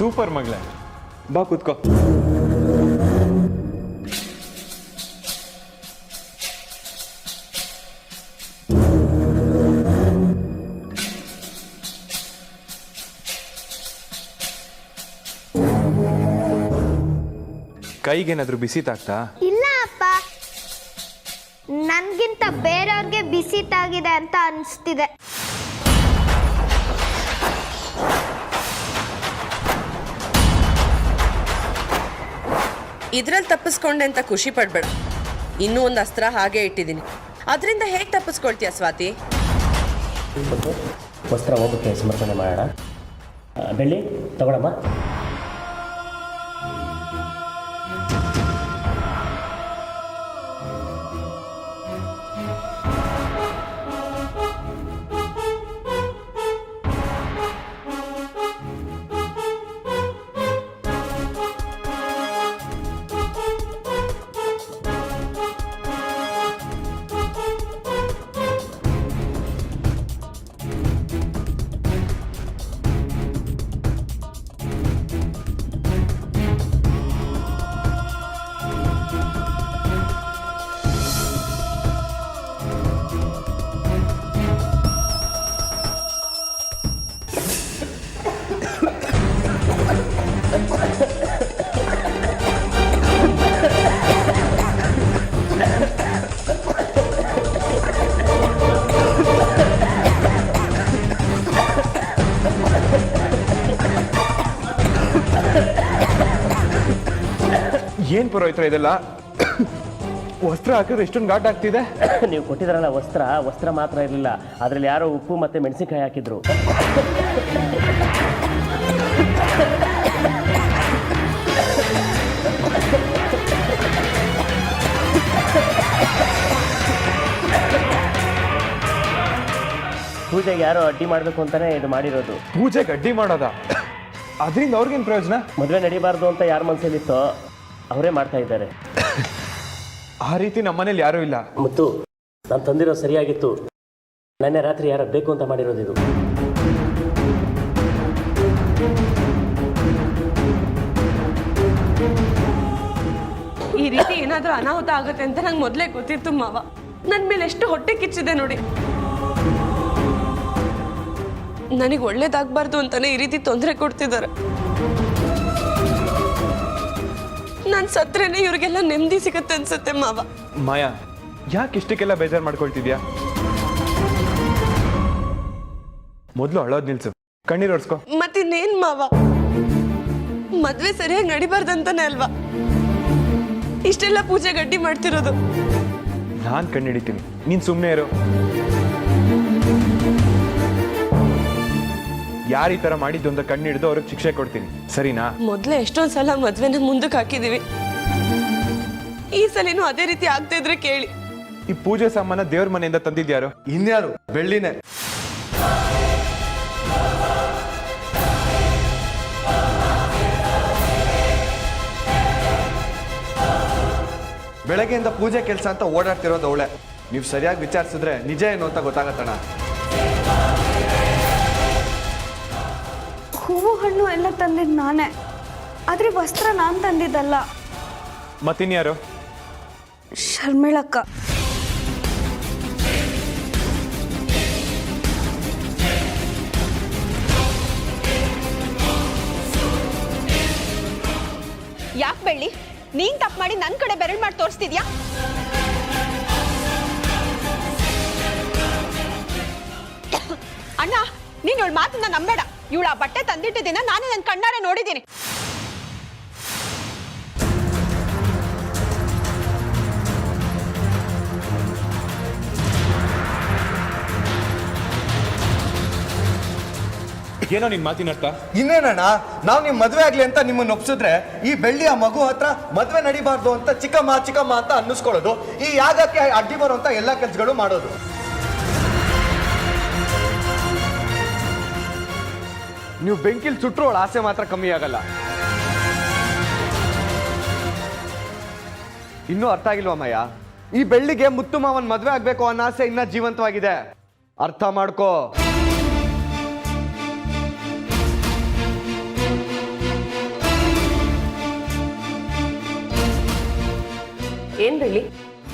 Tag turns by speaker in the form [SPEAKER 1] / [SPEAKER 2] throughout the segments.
[SPEAKER 1] Super ಮಗಳೇ, ಬಾ ಕೂತ್ಕೋ. ಕೈಗೇನಾದ್ರೂ ಬಿಸಿ ತಾಗ್ತಾ?
[SPEAKER 2] ಇಲ್ಲ ಅಪ್ಪ, ನನ್ಗಿಂತ ಬೇರೆಯವ್ರಿಗೆ ಬಿಸಿ ತಾಗಿದೆ ಅಂತ ಅನಿಸ್ತಿದೆ.
[SPEAKER 3] ಇದ್ರಲ್ಲಿ ತಪ್ಪಿಸ್ಕೊಂಡೆ ಅಂತ ಖುಷಿ ಪಡ್ಬೇಡ. ಇನ್ನೂ ಒಂದು ಅಸ್ತ್ರ ಹಾಗೆ ಇಟ್ಟಿದ್ದೀನಿ. ಅದರಿಂದ ಹೇಗೆ ತಪ್ಪಿಸ್ಕೊಳ್ತೀಯ ಸ್ವಾತಿ?
[SPEAKER 4] ವಸ್ತ್ರ ಹೋಗುತ್ತೆ, ಸಮರ್ಪಣೆ ಮಾಡೋಣ. ಬೆಳ್ಳಿ ತಗೊಳಮ್ಮ.
[SPEAKER 1] ಏನ್ ಪುರೋಹಿತ್ರ ಇದೆಲ್ಲ? ವಸ್ತ್ರ ಹಾಕಿದ್ರೆ ಎಷ್ಟೊಂದು ಘಾಟ್ ಆಗ್ತಿದೆ.
[SPEAKER 4] ನೀವು ಕೊಟ್ಟಿದ್ರಲ್ಲ ವಸ್ತ್ರ ಮಾತ್ರ ಇರಲಿಲ್ಲ, ಅದರಲ್ಲಿ ಯಾರೋ ಉಪ್ಪು ಮತ್ತೆ ಮೆಣಸಿನಕಾಯಿ ಹಾಕಿದ್ರು. ಪೂಜೆಗೆ ಯಾರೋ ಅಡ್ಡಿ ಮಾಡಬೇಕು ಅಂತಾನೆ ಇದು ಮಾಡಿರೋದು.
[SPEAKER 1] ಪೂಜೆಗೆ ಅಡ್ಡಿ ಮಾಡೋದ? ಅದರಿಂದ ಅವ್ರಿಗೇನು ಪ್ರಯೋಜನ?
[SPEAKER 4] ಮದುವೆ ನಡಿಬಾರ್ದು ಅಂತ ಯಾರ ಮನಸ್ಸಲ್ಲಿತ್ತೋ ಅವರೇ ಮಾಡ್ತಾ ಇದ್ದಾರೆ.
[SPEAKER 1] ಆ ರೀತಿ ನಮ್ಮನೇಲಿ ಯಾರೂ ಇಲ್ಲ.
[SPEAKER 4] ಮುತ್ತು, ನಾನು ತಂದಿರೋ ಸರಿಯಾಗಿತ್ತು. ನೆನ್ನೆ ರಾತ್ರಿ ಯಾರೋ ಬೇಕು ಅಂತ ಮಾಡಿರೋದು ಇದು.
[SPEAKER 3] ಈ ರೀತಿ ಏನಾದರೂ ಅನಾಹುತ ಆಗುತ್ತೆ ಅಂತ ನಂಗೆ ಮೊದಲೇ ಗೊತ್ತಿತ್ತು ಮಾವ. ನನ್ನ ಮೇಲೆ ಎಷ್ಟು ಹೊಟ್ಟೆ ಕಿಚ್ಚಿದೆ ನೋಡಿ. ನನಗೆ ಒಳ್ಳೇದಾಗಬಾರ್ದು ಅಂತಾನೆ ಈ ರೀತಿ ತೊಂದರೆ ಕೊಡ್ತಿದ್ದಾರೆ. ನಾನು ಸತ್ರೇನೆ ಇವ್ರಿಗೆಲ್ಲ ನೆಮ್ಮದಿ ಸಿಗತ್ತೆ ಅನ್ಸುತ್ತೆ ಮಾವ.
[SPEAKER 1] ಮಾಯಾ, ಯಾಕೆ ಇಷ್ಟಕ್ಕೆಲ್ಲ ಬೇಜಾರು ಮಾಡ್ಕೊಳ್ತಿದ್ಯಾ? ಮೊದಲು ಅಳೋದ್ ನಿಲ್ಸು, ಕಣ್ಣೀರ್ ಒರ್ಸ್ಕೊ.
[SPEAKER 3] ಮತ್ತಿನ್ನೇನ್ ಮಾವ, ಮದ್ವೆ ಸರಿಯಾಗಿ ನಡಿಬಾರ್ದಂತಾನೆ ಅಲ್ವಾ ಇಷ್ಟೆಲ್ಲ ಪೂಜೆ ಗಡ್ಡಿ ಮಾಡ್ತಿರೋದು?
[SPEAKER 1] ನಾನ್ ಕಣ್ಣಿಡಿತೀನಿ, ನೀನ್ ಸುಮ್ಮನೆ ಇರು. ಯಾರು ಈ ತರ ಮಾಡಿದ್ದು ಅಂತ ಕಣ್ಣಿಡಿದು ಅವ್ರಿಗೆ ಶಿಕ್ಷೆ ಕೊಡ್ತೀನಿ, ಸರಿನಾ?
[SPEAKER 3] ಮೊದ್ಲೇ ಎಷ್ಟೊಂದ್ ಸಲ ಮದ್ವೆನ ಮುಂದಕ್ಕೆ ಹಾಕಿದೀವಿ. ಈ ಸಲಿನೂ ಅದೇ ರೀತಿ ಆಗ್ತಾ ಇದ್ರೆ ಕೇಳಿ.
[SPEAKER 1] ಈ ಪೂಜೆ ಸಾಮಾನ ದೇವ್ರ ಮನೆಯಿಂದ ತಂದಿದ್ಯಾರು?
[SPEAKER 5] ಇನ್ಯಾರು? ಬೆಳ್ಳಿನೇ. ಬೆಳಗ್ಗೆಯಿಂದ ಪೂಜೆ ಕೆಲಸ ಅಂತ ಓಡಾಡ್ತಿರೋದು ಅವಳೆ. ನೀವು ಸರಿಯಾಗಿ ವಿಚಾರಿಸಿದ್ರೆ ನಿಜ ಏನು ಅಂತ ಗೊತ್ತಾಗತ್ತಣ್ಣ.
[SPEAKER 6] ಹೂವು ಹಣ್ಣು ಎಲ್ಲ ತಂದಿದ್ದು ನಾನೇ, ಆದ್ರೆ ವಸ್ತ್ರ ನಾನು ತಂದಿದ್ದಲ್ಲ.
[SPEAKER 1] ಮತ್ತಿನ್ಯಾರು?
[SPEAKER 6] ಶರ್ಮಿಳಕ್ಕ.
[SPEAKER 7] ಯಾಕೆ ಬೆಳ್ಳಿ, ನೀನ್ ತಪ್ಪು ಮಾಡಿ ನನ್ನ ಕಡೆ ಬೆರಳು ಮಾಡಿ ತೋರಿಸ್ತಿದ್ಯಾ? ಅಣ್ಣ, ನೀನ್ ಇವಳ ಮಾತನ್ನ ನಂಬೇಡ. ಇವಳ ಬಟ್ಟೆ ತಂದಿಟ್ಟಿದ್ದೀನ ನಾನು ನನ್ನ ಕಣ್ಣಾರೆ ನೋಡಿದ್ದೀನಿ.
[SPEAKER 1] ಏನೋ ನಿನ್ ಮಾತಿನ ಅರ್ಥ?
[SPEAKER 5] ಇನ್ನೇನಣ್ಣ, ನಾವು ನಿಮ್ ಮದ್ವೆ ಆಗ್ಲಿ ಅಂತ ನಿಮ್ಮನ್ನ ಒಪ್ಸಿದ್ರೆ ಈ ಬೆಳ್ಳಿ ಆ ಮಗು ಹತ್ರ ಮದ್ವೆ ನಡಿಬಾರ್ದು ಅಂತ ಚಿಕ್ಕಮ್ಮ ಅಂತ ಅನ್ನಿಸ್ಕೊಳ್ಳೋದು, ಈ ಯಾಗಕ್ಕೆ ಅಡ್ಡಿ ಬರುವಂತ ಎಲ್ಲಾ ಕೆಲ್ಸಗಳು ಮಾಡೋದು. ನೀವು ಬೆಂಕಿಲ್ ಸುಟ್ರು ಅವಳ ಆಸೆ ಮಾತ್ರ ಕಮ್ಮಿ ಆಗಲ್ಲ. ಇನ್ನೂ ಅರ್ಥ ಆಗಿಲ್ವಮ್ಮಯ್ಯ? ಈ ಬೆಳ್ಳಿಗೆ ಮುತ್ತು ಮಾವನ್ ಮದ್ವೆ ಆಗ್ಬೇಕು ಅನ್ನೋ ಆಸೆ ಇನ್ನ ಜೀವಂತವಾಗಿದೆ. ಅರ್ಥ ಮಾಡ್ಕೋ.
[SPEAKER 3] ಏನ್ ಬೆಳ್ಳಿ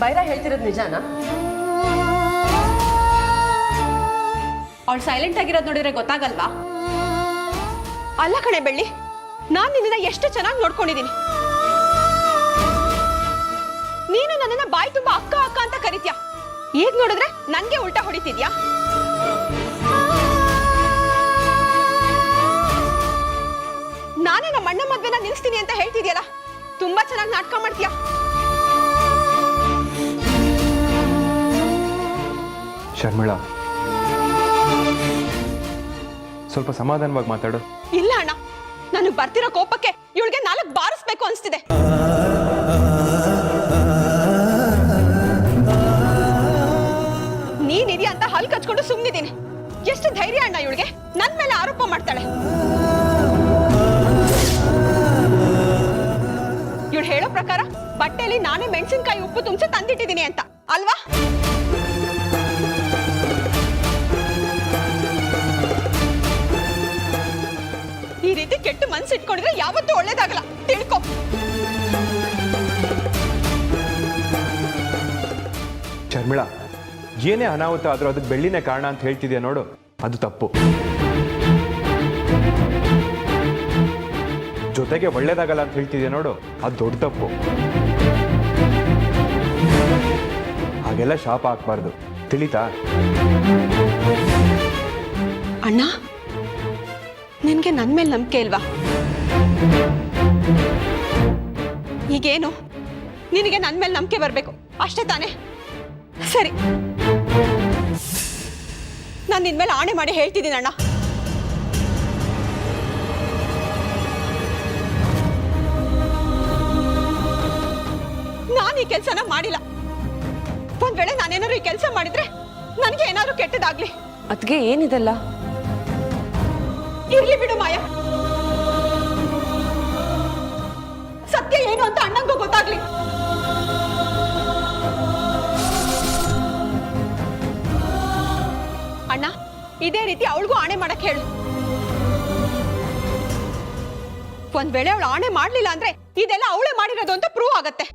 [SPEAKER 3] ಬೈರ ಹೇಳ್ತಿರೋದು ನಿಜಾನಾ?
[SPEAKER 7] ಅವಳು ಸೈಲೆಂಟ್ ಆಗಿರೋದು ನೋಡಿದ್ರೆ ಗೊತ್ತಾಗಲ್ವಾ? ಅಲ್ಲ ಕಣೆ ಬೆಳ್ಳಿ, ನಾನ್ ನಿನ್ನ ಎಷ್ಟು ಚೆನ್ನಾಗಿ ನೋಡ್ಕೊಂಡಿದ್ದೀನಿ. ನೀನು ನನ್ನನ್ನ ಬಾಯಿ ತುಂಬಾ ಅಕ್ಕ ಅಕ್ಕ ಅಂತ ಕರಿತ್ಯಾ, ಈಗ ನೋಡಿದ್ರೆ ನನ್ಗೆ ಉಲ್ಟಾ ಹೊಡಿತಿದ್ಯಾ? ನಾನೇ ನಮ್ಮ ಅಣ್ಣ ಮದ್ವೆನ ನಿಲ್ಸ್ತೀನಿ ಅಂತ ಹೇಳ್ತಿದ್ಯಲ್ಲ, ತುಂಬಾ ಚೆನ್ನಾಗಿ ನಾಟಕ ಮಾಡ್ತೀಯಾ.
[SPEAKER 1] ಶರ್ಮಿಳಾ, ಸ್ವಲ್ಪ ಸಮಾಧಾನವಾಗಿ ಮಾತಾಡು.
[SPEAKER 7] ಇಲ್ಲ ಅಣ್ಣ, ನನಗೆ ಬರ್ತಿರೋ ಕೋಪಕ್ಕೆ ಇವಳಿಗೆ 4 ಬಾರಿಸ್ಬೇಕು ಅನ್ಸ್ತಿದೆ. ನೀನಿದೆಯಾ ಅಂತ ಹಲ್ ಕಚ್ಕೊಂಡು ಸುಮ್ಮನಿದ್ದೀನಿ. ಎಷ್ಟು ಧೈರ್ಯ ಅಣ್ಣ ಇವಳಿಗೆ ನನ್ ಮೇಲೆ ಆರೋಪ ಮಾಡ್ತಾಳೆ. ಇವಳು ಹೇಳೋ ಪ್ರಕಾರ ಬಟ್ಟೆಯಲ್ಲಿ ನಾನೇ ಮೆಣಸಿನಕಾಯಿ ಉಪ್ಪು ತುಂಬಿಸಿ ತಂದಿಟ್ಟಿದ್ದೀನಿ ಅಂತ ಅಲ್ವಾ? ಈ ರೀತಿ ಕೆಟ್ಟ ಮನ್ಸು ಇಟ್ಕೊಂಡಿದ್ರೆ ಯಾವತ್ತೂ ಒಳ್ಳೇದಾಗಲ್ಲ, ತಿಳ್ಕೊ.
[SPEAKER 1] ಶರ್ಮಿಳಾ, ಏನೇ ಅನಾಹುತ ಆದ್ರೂ ಅದಕ್ಕೆ ಬೆಳ್ಳಿನೇ ಕಾರಣ ಅಂತ ಹೇಳ್ತಿದ್ಯಾ ನೋಡು, ಅದು ತಪ್ಪು. ಜೊತೆಗೆ ಒಳ್ಳೇದಾಗಲ್ಲ ಅಂತ ಹೇಳ್ತಿದ್ಯಾ ನೋಡು, ಅದು ದೊಡ್ಡ ತಪ್ಪು. ಹಾಗೆಲ್ಲ ಶಾಪ ಹಾಕ್ಬಾರ್ದು, ತಿಳಿತಾ?
[SPEAKER 7] ಅಣ್ಣ, ನಿನ್ಗೆ ನನ್ ಮೇಲೆ ನಂಬಿಕೆ ಇಲ್ವಾ? ಈಗೇನು ನಿನಗೆ ನನ್ ಮೇಲೆ ನಂಬಿಕೆ ಬರ್ಬೇಕು ಅಷ್ಟೇ ತಾನೇ? ಸರಿ, ನಾನು ನಿನ್ ಮೇಲೆ ಆಣೆ ಮಾಡಿ ಹೇಳ್ತಿದ್ದೀನಿ ಅಣ್ಣ, ನಾನು ಈ ಕೆಲಸನ ಮಾಡಿಲ್ಲ. ಒಂದ್ ವೇಳೆ ನಾನೇನಾದ್ರು ಈ ಕೆಲಸ ಮಾಡಿದ್ರೆ ನನಗೆ ಏನಾದ್ರು ಕೆಟ್ಟದಾಗ್ಲಿ.
[SPEAKER 3] ಅದ್ಗೆ ಏನಿದೆಲ್ಲ?
[SPEAKER 7] ಇರ್ಲಿ ಬಿಡು ಮಾಯಾ, ಸತ್ಯ ಏನು ಅಂತ ಅಣ್ಣಂಗೂ ಗೊತ್ತಾಗ್ಲಿ. ಅಣ್ಣ, ಇದೇ ರೀತಿ ಅವಳಿಗೂ ಆಣೆ ಮಾಡಕ್ ಹೇಳು. ಒಂದ್ ವೇಳೆ ಅವಳು ಆಣೆ ಮಾಡ್ಲಿಲ್ಲ ಅಂದ್ರೆ ಇದೆಲ್ಲ ಅವಳೇ ಮಾಡಿರೋದು ಅಂತ ಪ್ರೂವ್ ಆಗತ್ತೆ.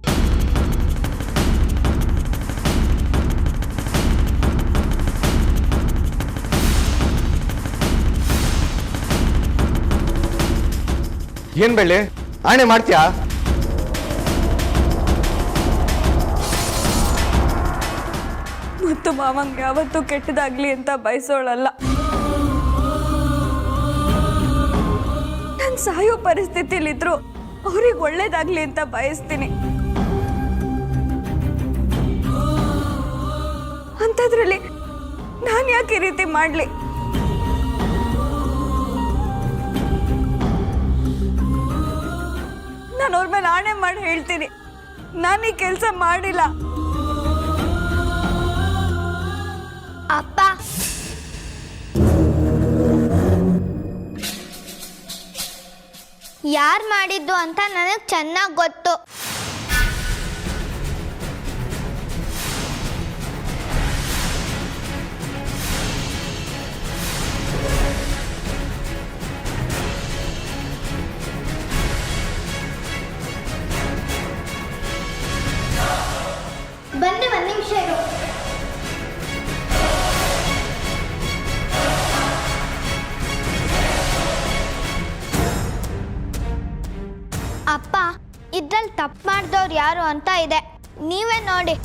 [SPEAKER 5] ಏನ್ ಬೆಳ್ಳಿ, ಆಣೆ ಮಾಡ್ತೀಯಾ?
[SPEAKER 6] ಮತ್ತು ಮಾವಂಗೆ ಯಾವತ್ತೂ ಕೆಟ್ಟದಾಗ್ಲಿ ಅಂತ ಬಯಸೋಳಲ್ಲ. ನಾನು ಸಾಯೋ ಪರಿಸ್ಥಿತಿಲಿದ್ರು ಅವ್ರಿಗೆ ಒಳ್ಳೇದಾಗ್ಲಿ ಅಂತ ಬಯಸ್ತೀನಿ. ಅಂಥದ್ರಲ್ಲಿ ನಾನು ಯಾಕೆ ಈ ರೀತಿ ಮಾಡ್ಲಿ? ನಾನು ಅವ್ರ ಮೇಲೆ ಆಣೆ ಮಾಡಿ ಹೇಳ್ತೀನಿ, ನಾನು ಈ ಕೆಲಸ ಮಾಡಿಲ್ಲ.
[SPEAKER 2] ಅಪ್ಪ, ಯಾರು ಮಾಡಿದ್ದು ಅಂತ ನನಗೆ ಚೆನ್ನಾಗಿ ಗೊತ್ತು. ಬನ್ನಿ, ಒಂದು ನಿಮಿಷ ಇರು. ಅಪ್ಪ, ಇದ್ರಲ್ಲಿ ತಪ್ಪು ಮಾಡಿದವ್ರು ಯಾರು ಅಂತ ಇದೆ, ನೀವೇ ನೋಡಿ.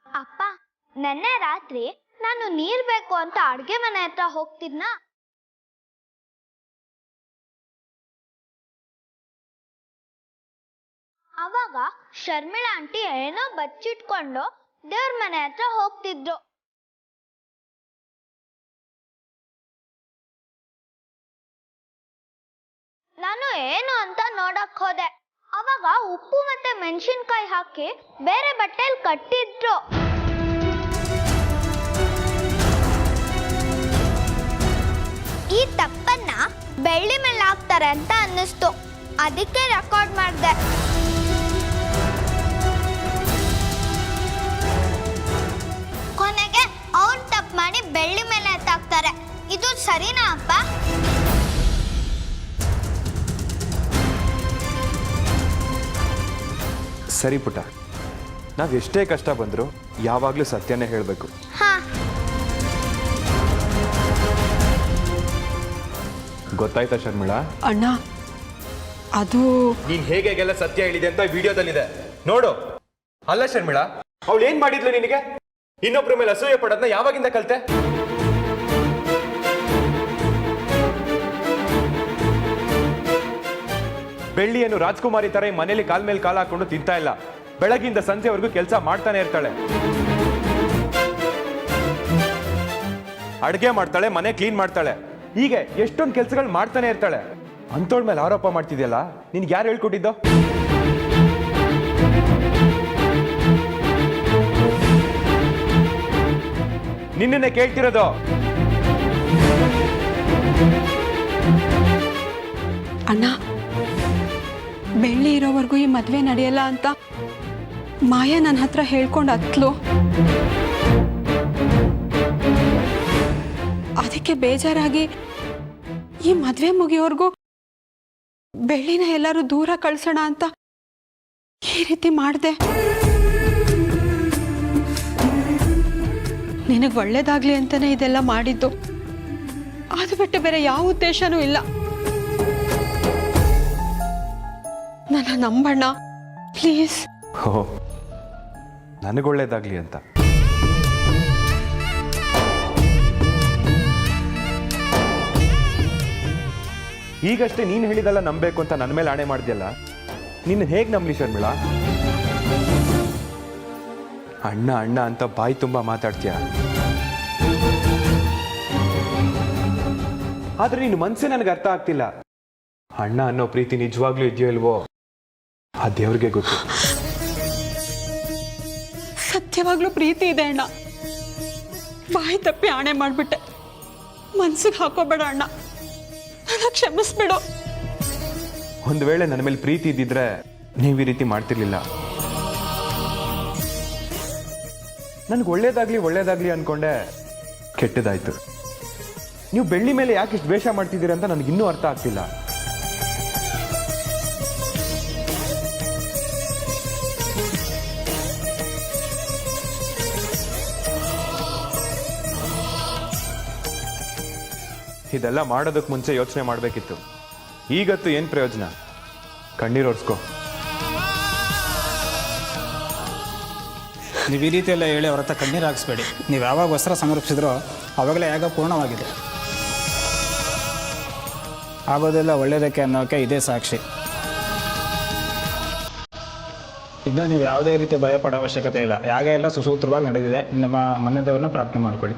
[SPEAKER 2] ಅಪ್ಪ, ನೆನ್ನೆ ರಾತ್ರಿ ನಾನು ನೀರು ಬೇಕು ಅಂತ ಅಡುಗೆ ಮನೆ ಹತ್ರ ಹೋಗ್ತಿದ್ನಾ, ಅವಾಗ ಶರ್ಮಿಳಾ ಆಂಟಿ ಏನೋ ಬಚ್ಚಿಟ್ಕೊಂಡು ದೇವ್ರ ಮನೆ ಹತ್ರ ಹೋಗ್ತಿದ್ರು. ನಾನು ಏನು ಅಂತ ನೋಡಕ್ ಹೋದೆ. ಅವಾಗ ಉಪ್ಪು ಮತ್ತೆ ಮೆಣಸಿನ್ಕಾಯಿ ಹಾಕಿ ಬೇರೆ ಬಟ್ಟೆಲ್ ಕಟ್ಟಿದ್ರು. ಈ ತಪ್ಪನ್ನ ಬೆಳ್ಳಿ ಮೇಲೆ ಹಾಕ್ತಾರೆ ಅಂತ ಅನ್ನಿಸ್ತು. ಅದಕ್ಕೆ ರೆಕಾರ್ಡ್ ಮಾಡಿದೆ. ಕೊನೆಗೆ ಅವ್ನ್ ತಪ್ಪು ಮಾಡಿ ಬೆಳ್ಳಿ ಮೇಲೆ ಎತ್ತಾಕ್ತಾರೆ. ಇದು ಸರಿನಾ ಅಪ್ಪ?
[SPEAKER 1] ಸರಿ ಪುಟ್ಟ, ನಾವ್ ಎಷ್ಟೇ ಕಷ್ಟ ಬಂದ್ರು ಯಾವಾಗ್ಲೂ ಸತ್ಯನೇ ಹೇಳ್ಬೇಕು.
[SPEAKER 2] ಹಾ,
[SPEAKER 1] ಗೊತ್ತಾಯ್ತಾ ಶರ್ಮಿಳಾ?
[SPEAKER 7] ಅಣ್ಣ ಅದು
[SPEAKER 1] ನೀನ್ ಹೇಗೆಲ್ಲ ಸತ್ಯ ಹೇಳಿದೆ ಅಂತ ವಿಡಿಯೋದಲ್ಲಿದೆ ನೋಡು. ಅಲ್ಲ ಶರ್ಮಿಳಾ, ಅವಳು ಏನ್ ಮಾಡಿದ್ಲು ನಿನಗೆ? ಇನ್ನೊಬ್ರ ಮೇಲೆ ಅಸೂಯೆ ಪಡೋದನ್ನ ಯಾವಾಗಿಂದ ಕಲ್ತೆ? ಬೆಳ್ಳಿಯನ್ನು ರಾಜ್ಕುಮಾರಿ ತರ ಈ ಮನೇಲಿ ಕಾಲ್ ಮೇಲೆ ಕಾಲ್ ಹಾಕೊಂಡು ತಿಂತಾ ಇಲ್ಲ. ಬೆಳಗಿಂದ ಸಂಜೆವರೆಗೂ ಕೆಲಸ ಮಾಡ್ತಾನೆ ಇರ್ತಾಳೆ. ಅಡ್ಗೆ ಮಾಡ್ತಾಳೆ, ಮನೆ ಕ್ಲೀನ್ ಮಾಡ್ತಾಳೆ, ಹೀಗೆ ಎಷ್ಟೊಂದು ಕೆಲಸಗಳು ಮಾಡ್ತಾನೆ ಇರ್ತಾಳೆ. ಅಂತೋಳ್ ಮೇಲೆ ಆರೋಪ ಮಾಡ್ತಿದ್ಯಲ್ಲ, ನಿನ್ಗೆ ಯಾರು ಹೇಳ್ಕೊಟ್ಟಿದ್ದೋ? ನಿನ್ನೆ ಕೇಳ್ತಿರೋದು.
[SPEAKER 7] ಅಣ್ಣ, ಬೆಳ್ಳಿ ಇರೋವರೆಗೂ ಈ ಮದುವೆ ನಡೆಯಲ್ಲ ಅಂತ ಮಾಯಾ ನನ್ನ ಹತ್ರ ಹೇಳ್ಕೊಂಡು ಹತ್ಲು. ಅದಕ್ಕೆ ಬೇಜಾರಾಗಿ ಈ ಮದುವೆ ಮುಗಿಯೋವರೆಗೂ ಬೆಳ್ಳಿನ ಎಲ್ಲರೂ ದೂರ ಕಳ್ಸೋಣ ಅಂತ ಈ ರೀತಿ ಮಾಡಿದೆ. ನಿನಗೆ ಒಳ್ಳೇದಾಗ್ಲಿ ಅಂತಾನೆ ಇದೆಲ್ಲ ಮಾಡಿದ್ದು. ಅದು ಬಿಟ್ಟು ಬೇರೆ ಯಾವ ಉದ್ದೇಶನೂ ಇಲ್ಲ. ನನ್ನ ನಂಬಣ್ಣ, ಪ್ಲೀಸ್.
[SPEAKER 1] ಹೋ, ನನಗೊಳ್ಳೇದಾಗ್ಲಿ ಅಂತ. ಈಗಷ್ಟೇ ನೀನು ಹೇಳಿದಲ್ಲ ನಂಬೇಕು ಅಂತ ನನ್ನ ಮೇಲೆ ಆಣೆ ಮಾಡ್ದೆಯಲ್ಲ, ನಿನ್ನ ಹೇಗೆ ನಂಬಲಿ ಶರ್ಮಿಳಾ? ಅಣ್ಣ ಅಣ್ಣ ಅಂತ ಬಾಯಿ ತುಂಬ ಮಾತಾಡ್ತೀಯ, ಆದ್ರೆ ನಿನ್ನ ಮನಸ್ಸೇ ನನಗೆ ಅರ್ಥ ಆಗ್ತಿಲ್ಲ. ಅಣ್ಣ ಅನ್ನೋ ಪ್ರೀತಿ ನಿಜವಾಗ್ಲೂ ಇದೆಯೋ ಇಲ್ವೋ ಆ ದೇವ್ರಿಗೆ ಗೊತ್ತು.
[SPEAKER 7] ಸತ್ಯವಾಗ್ಲೂ ಪ್ರೀತಿ ಇದೆ ಅಣ್ಣ. ಬಾಯಿ ತಪ್ಪಿ ಆಣೆ ಮಾಡ್ಬಿಟ್ಟೆ. ಮನ್ಸಿಗೆ ಹಾಕೋಬೇಡ ಅಣ್ಣ, ನನ್ನ ಕ್ಷಮಿಸ್ಬಿಡು.
[SPEAKER 1] ಒಂದು ವೇಳೆ ನನ್ನ ಮೇಲೆ ಪ್ರೀತಿ ಇದ್ದಿದ್ರೆ ನೀವು ಈ ರೀತಿ ಮಾಡ್ತಿರ್ಲಿಲ್ಲ. ನನ್ಗೆ ಒಳ್ಳೇದಾಗ್ಲಿ ಅನ್ಕೊಂಡೆ, ಕೆಟ್ಟದಾಯ್ತು. ನೀವು ಬೆಳ್ಳಿ ಮೇಲೆ ಯಾಕೆ ಇಷ್ಟು ದ್ವೇಷ ಮಾಡ್ತಿದ್ದೀರ ಅಂತ ನನಗಿನ್ನೂ ಅರ್ಥ ಆಗ್ತಿಲ್ಲ. ಇದೆಲ್ಲ ಮಾಡೋದಕ್ಕೆ ಮುಂಚೆ ಯೋಚನೆ ಮಾಡಬೇಕಿತ್ತು. ಈಗತ್ತು ಏನು ಪ್ರಯೋಜನ? ಕಣ್ಣೀರು ಒರೆಸ್ಕೋ.
[SPEAKER 8] ನೀವು ಈ ರೀತಿ ಎಲ್ಲ ಹೇಳಿ ಅವ್ರ ಹತ್ರ ಕಣ್ಣೀರು ಹಾಕಿಸ್ಬೇಡಿ. ನೀವು ಯಾವಾಗ ವಸ್ತ್ರ ಸಮರ್ಪಿಸಿದ್ರೋ ಆವಾಗಲೇ ಯಾಗ ಪೂರ್ಣವಾಗಿದೆ. ಆಗೋದೆಲ್ಲ ಒಳ್ಳೆಯದಕ್ಕೆ ಅನ್ನೋಕ್ಕೆ ಇದೇ ಸಾಕ್ಷಿ. ಇನ್ನು ನೀವು ಯಾವುದೇ ರೀತಿ ಭಯ ಪಡೋ ಅವಶ್ಯಕತೆ ಇಲ್ಲ. ಯಾಗ ಎಲ್ಲ ಸುಸೂತ್ರವಾಗಿ ನಡೆದಿದೆ. ನಿಮ್ಮ ಮನೆ ದೇವ್ರನ್ನ ಪ್ರಾರ್ಥನೆ ಮಾಡ್ಕೊಳ್ಳಿ.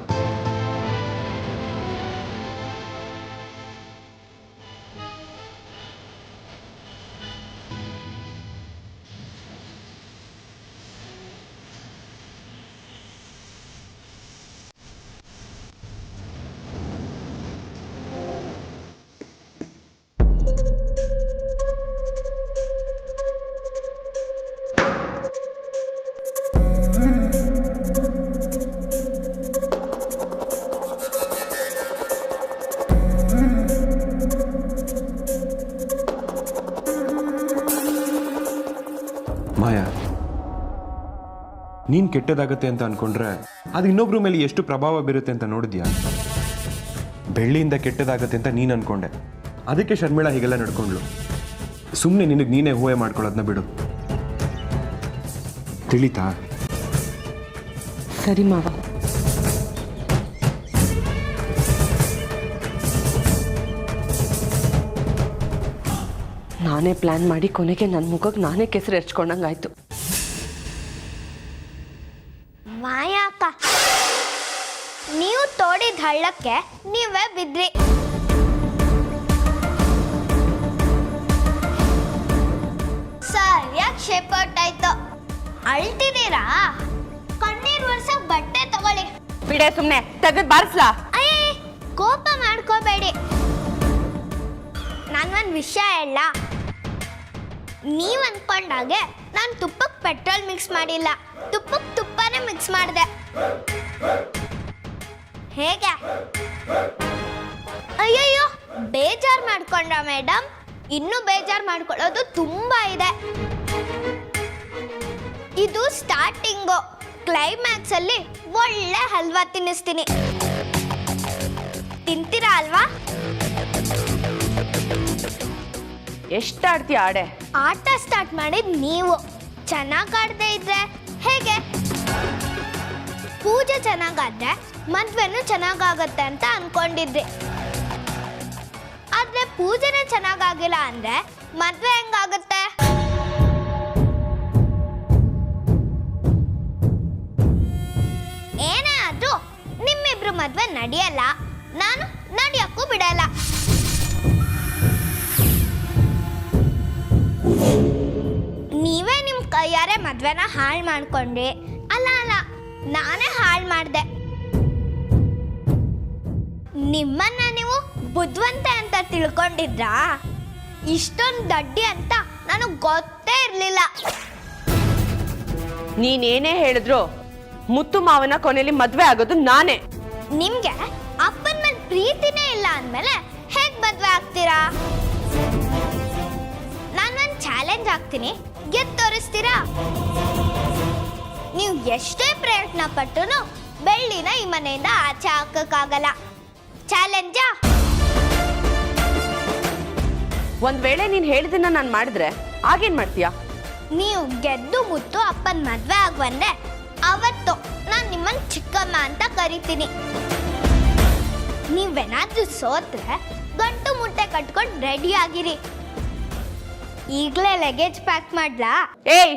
[SPEAKER 1] ಮಾಯಾ, ನೀನ್ ಕೆಟ್ಟದಾಗತ್ತೆ ಅಂತ ಅನ್ಕೊಂಡ್ರೆ ಅದು ಇನ್ನೊಬ್ರ ಮೇಲೆ ಎಷ್ಟು ಪ್ರಭಾವ ಬೀರುತ್ತೆ ಅಂತ ನೋಡಿದ್ಯಾ? ಬೆಳ್ಳಿಯಿಂದ ಕೆಟ್ಟದಾಗತ್ತೆ ಅಂತ ನೀನು ಅನ್ಕೊಂಡೆ, ಅದಕ್ಕೆ ಶರ್ಮಿಳಾ ಹೀಗೆಲ್ಲ ನಡ್ಕೊಂಡ್ಲು. ಸುಮ್ಮನೆ ನಿನಗೆ ನೀನೇ ಊಹೆ ಮಾಡ್ಕೊಳ್ಳೋದನ್ನ ಬಿಡು. ತಿಳಿತಾ?
[SPEAKER 3] ಸರಿ ಮಾವ. ನಾನೇ ಪ್ಲಾನ್ ಮಾಡಿ ಕೊನೆಗೆ ನನ್ನ ಮುಖಕ್ಕೆ ನಾನೇ ಕೆಸರು ಎರ್ಚ್ಕೊಂಡಂಗಾಯ್ತು.
[SPEAKER 2] ಮಾಯಾಕ, ನೀವು ತೋಡಿದ ಹಳ್ಳಕ್ಕೆ ನೀವೇ ಬಿದ್ರಿ. ಸರಿಯಾಗಿ ಶೇಪ್ ಔಟ್ ಆಯ್ತು. ಅಳ್ತಿದ್ದೀರಾ? ಕಣ್ಣೀರ್ ವರ್ಷ ಬಟ್ಟೆ ತಗೊಳ್ಳಿ.
[SPEAKER 3] ಬಿಡೆ ಸುಮ್ನೆ, ತೆಗೆದ್ ಬಾರಿಸ್ಲಾ?
[SPEAKER 2] ಅಯ್ಯ, ಕೋಪ ಮಾಡ್ಕೋಬೇಡಿ. ನಾನೊಂದು ವಿಷಯ ಹೇಳ. ನೀವ್ ಅನ್ಕೊಂಡಾಗೆ ನಾನು ತುಪ್ಪಕ್ಕೆ ಪೆಟ್ರೋಲ್ ಮಿಕ್ಸ್ ಮಾಡಿಲ್ಲ, ತುಪ್ಪಕ್ಕೆ ತುಪ್ಪನೇ ಮಿಕ್ಸ್ ಮಾಡಿದೆ. ಹೇಗೆ? ಅಯ್ಯಯ್ಯೋ, ಬೇಜಾರು ಮಾಡ್ಕೊಂಡ್ರ ಮೇಡಮ್? ಇನ್ನೂ ಬೇಜಾರು ಮಾಡ್ಕೊಳ್ಳೋದು ತುಂಬಾ ಇದೆ. ಇದು ಸ್ಟಾರ್ಟಿಂಗು. ಕ್ಲೈಮ್ಯಾಕ್ಸ್ ಅಲ್ಲಿ ಒಳ್ಳೆ ಹಲ್ವಾ ತಿನ್ನಿಸ್ತೀನಿ. ತಿಂತೀರಾ ಅಲ್ವಾ?
[SPEAKER 3] ಎಷ್ಟಾಡ್ತೀಯ ಆಡೆ?
[SPEAKER 2] ಆಟ ಸ್ಟಾರ್ಟ್ ಮಾಡಿದ್ ನೀವು. ಚೆನ್ನಾಗಿ ಆಡದೆ ಇದ್ರೆ ಹೇಗೆ? ಪೂಜೆ ಚೆನ್ನಾಗಾದ್ರೆ ಮದ್ವೆನೂ ಚೆನ್ನಾಗಾಗತ್ತೆ ಅಂತ ಅನ್ಕೊಂಡಿದ್ರಿ. ಆದ್ರೆ ಪೂಜೆನೇ ಚೆನ್ನಾಗಾಗಿಲ್ಲ ಅಂದ್ರೆ ಮದ್ವೆ ಹೆಂಗಾಗತ್ತೆ? ಏನೇ ಆದ್ರೂ ನಿಮ್ಮಿಬ್ರು ಮದ್ವೆ ನಡೆಯಲ್ಲ, ನಾನು ನಡೆಯಕ್ಕೂ ಬಿಡಲ್ಲ. ನೀವೇ ನಿಮ್ಮ ಕೈಯಾರೆ ಮದ್ವೆನ ಹಾಳು ಮಾಡ್ಕೊಂಡ್ರಿ. ಅಲ್ಲ, ನಾನೇ ಹಾಳು ಮಾಡಿದೆ. ನಿಮ್ಮನ್ನ ನೀವು ಬುದ್ಧಿವಂತೆ ಅಂತ ತಿಳ್ಕೊಂಡಿದ್ರಾ? ಇಷ್ಟೊಂದು ದಡ್ಡಿ ಅಂತ ನನಗೆ ಗೊತ್ತೇ ಇರಲಿಲ್ಲ.
[SPEAKER 3] ನೀನೇನೇ ಹೇಳಿದ್ರು ಮುತ್ತು ಮಾವನ ಕೊನೆಯಲ್ಲಿ ಮದ್ವೆ ಆಗೋದು ನಾನೇ.
[SPEAKER 2] ನಿಮ್ಗೆ ಅಪ್ಪನ ಮೇಲೆ ಪ್ರೀತಿನೇ ಇಲ್ಲ ಅಂದಮೇಲೆ ಹೇಗೆ ಮದ್ವೆ ಆಗ್ತೀರಾ? ನಾನೊಂದು ಚಾಲೆಂಜ್ ಆಗ್ತೀನಿ, ಗೆದ್ದು ತೋರಿಸ್ತೀರಾ? ನೀವು ಎಷ್ಟೇ ಪ್ರಯತ್ನ ಪಟ್ಟರು ಬೆಳ್ಳಿನ ಈ ಮನೆಯಿಂದ ಆಚೆ ಹಾಕಕ್ಕಾಗಲ್ಲ. ಚಾಲೆಂಜಾ?
[SPEAKER 3] ಒಂದ್ ವೇಳೆ ನೀನ್ ಹೇಳಿದನ್ನ ನಾನು ಮಾಡಿದ್ರೆ ಆಗೇನ್ ಮಾಡ್ತೀಯ?
[SPEAKER 2] ನೀವು ಗೆದ್ದು ಮುತ್ತು ಅಪ್ಪನ ಮದ್ವೆ ಆಗುವಂದ್ರೆ ಅವತ್ತು ನಾನು ನಿಮ್ಮನ್ನ ಚಿಕ್ಕಮ್ಮ ಅಂತ ಕರಿತೀನಿ. ನೀವೇನಾದ್ರೂ ಸೋತ್ರೆ ಗಂಟು ಮುಟ್ಟೆ ಕಟ್ಕೊಂಡು ರೆಡಿ ಆಗಿರಿ. ಈಗಲೇ ಲಗೇಜ್ ಪ್ಯಾಕ್ ಮಾಡ್ಲಾ?
[SPEAKER 3] ಏಯ್,